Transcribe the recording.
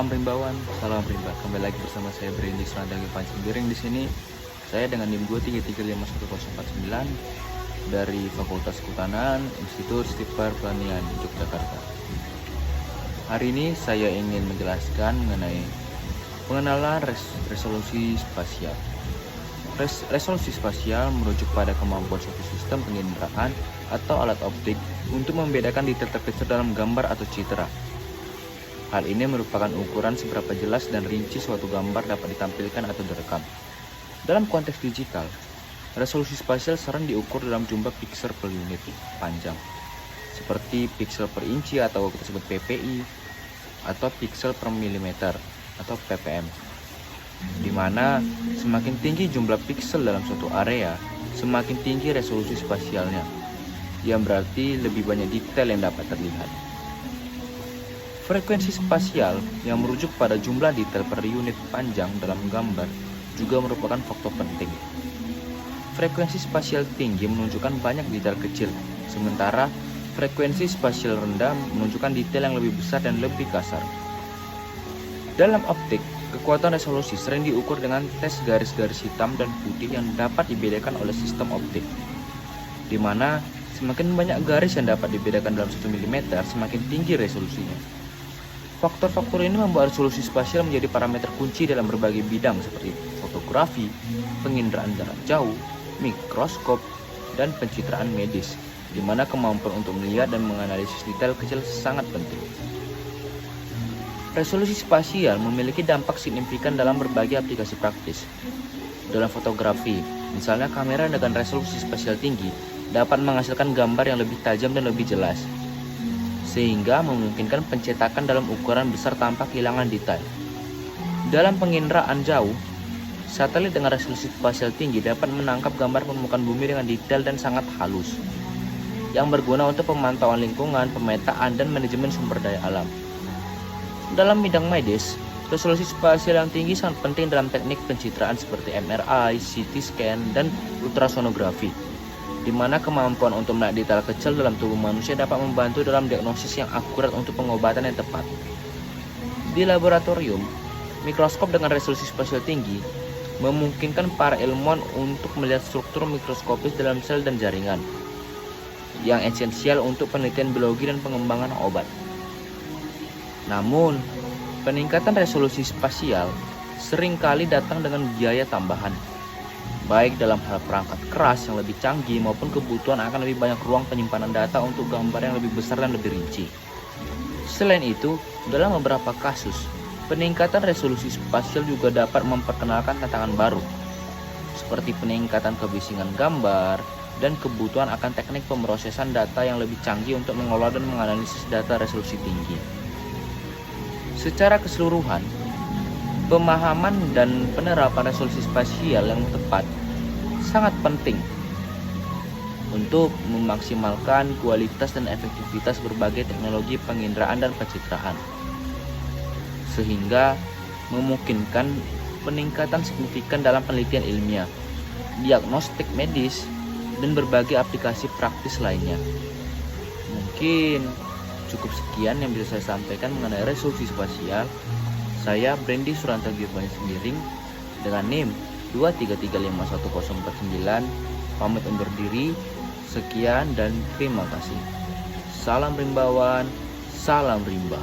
Salam rimbawan, salam rimba. Kembali lagi bersama saya Brandy Surandagi Panjang di sini. Saya dengan NIM 233511049 dari Fakultas Kehutanan Institut Stiper Pertanian Yogyakarta. Hari ini saya ingin menjelaskan mengenai pengenalan resolusi spasial. Resolusi spasial merujuk pada kemampuan suatu sistem penginderaan atau alat optik untuk membedakan detail terkecil dalam gambar atau citra. Hal ini merupakan ukuran seberapa jelas dan rinci suatu gambar dapat ditampilkan atau direkam. Dalam konteks digital, resolusi spasial sering diukur dalam jumlah piksel per unit panjang, seperti piksel per inci atau kita sebut PPI, atau piksel per milimeter atau ppm. Di mana semakin tinggi jumlah piksel dalam suatu area, semakin tinggi resolusi spasialnya, yang berarti lebih banyak detail yang dapat terlihat. Frekuensi spasial yang merujuk pada jumlah detail per unit panjang dalam gambar juga merupakan faktor penting. Frekuensi spasial tinggi menunjukkan banyak detail kecil, sementara frekuensi spasial rendah menunjukkan detail yang lebih besar dan lebih kasar. Dalam optik, kekuatan resolusi sering diukur dengan tes garis-garis hitam dan putih yang dapat dibedakan oleh sistem optik, di mana semakin banyak garis yang dapat dibedakan dalam 1 mm, semakin tinggi resolusinya. Faktor-faktor ini membuat resolusi spasial menjadi parameter kunci dalam berbagai bidang seperti fotografi, penginderaan jarak jauh, mikroskop, dan pencitraan medis, di mana kemampuan untuk melihat dan menganalisis detail kecil sangat penting. Resolusi spasial memiliki dampak signifikan dalam berbagai aplikasi praktis. Dalam fotografi, misalnya kamera dengan resolusi spasial tinggi dapat menghasilkan gambar yang lebih tajam dan lebih jelas, sehingga memungkinkan pencetakan dalam ukuran besar tanpa kehilangan detail. Dalam penginderaan jauh, satelit dengan resolusi spasial tinggi dapat menangkap gambar permukaan bumi dengan detail dan sangat halus, yang berguna untuk pemantauan lingkungan, pemetaan, dan manajemen sumber daya alam. Dalam bidang medis, resolusi spasial yang tinggi sangat penting dalam teknik pencitraan seperti MRI, CT scan, dan ultrasonografi, di mana kemampuan untuk melihat detail kecil dalam tubuh manusia dapat membantu dalam diagnosis yang akurat untuk pengobatan yang tepat. Di laboratorium, mikroskop dengan resolusi spasial tinggi memungkinkan para ilmuwan untuk melihat struktur mikroskopis dalam sel dan jaringan, yang esensial untuk penelitian biologi dan pengembangan obat. Namun, peningkatan resolusi spasial seringkali datang dengan biaya tambahan, baik dalam hal perangkat keras yang lebih canggih maupun kebutuhan akan lebih banyak ruang penyimpanan data untuk gambar yang lebih besar dan lebih rinci. Selain itu, dalam beberapa kasus, peningkatan resolusi spasial juga dapat memperkenalkan tantangan baru, seperti peningkatan kebisingan gambar dan kebutuhan akan teknik pemrosesan data yang lebih canggih untuk mengolah dan menganalisis data resolusi tinggi. Secara keseluruhan, pemahaman dan penerapan resolusi spasial yang tepat sangat penting untuk memaksimalkan kualitas dan efektivitas berbagai teknologi penginderaan dan pencitraan, sehingga memungkinkan peningkatan signifikan dalam penelitian ilmiah, diagnostik medis, dan berbagai aplikasi praktis lainnya. Mungkin cukup sekian yang bisa saya sampaikan mengenai resolusi spasial. Saya Brandy Surandagi Panjang dengan NIM 233511049 pamit undur diri. Sekian dan terima kasih. Salam rimbawan, salam rimba.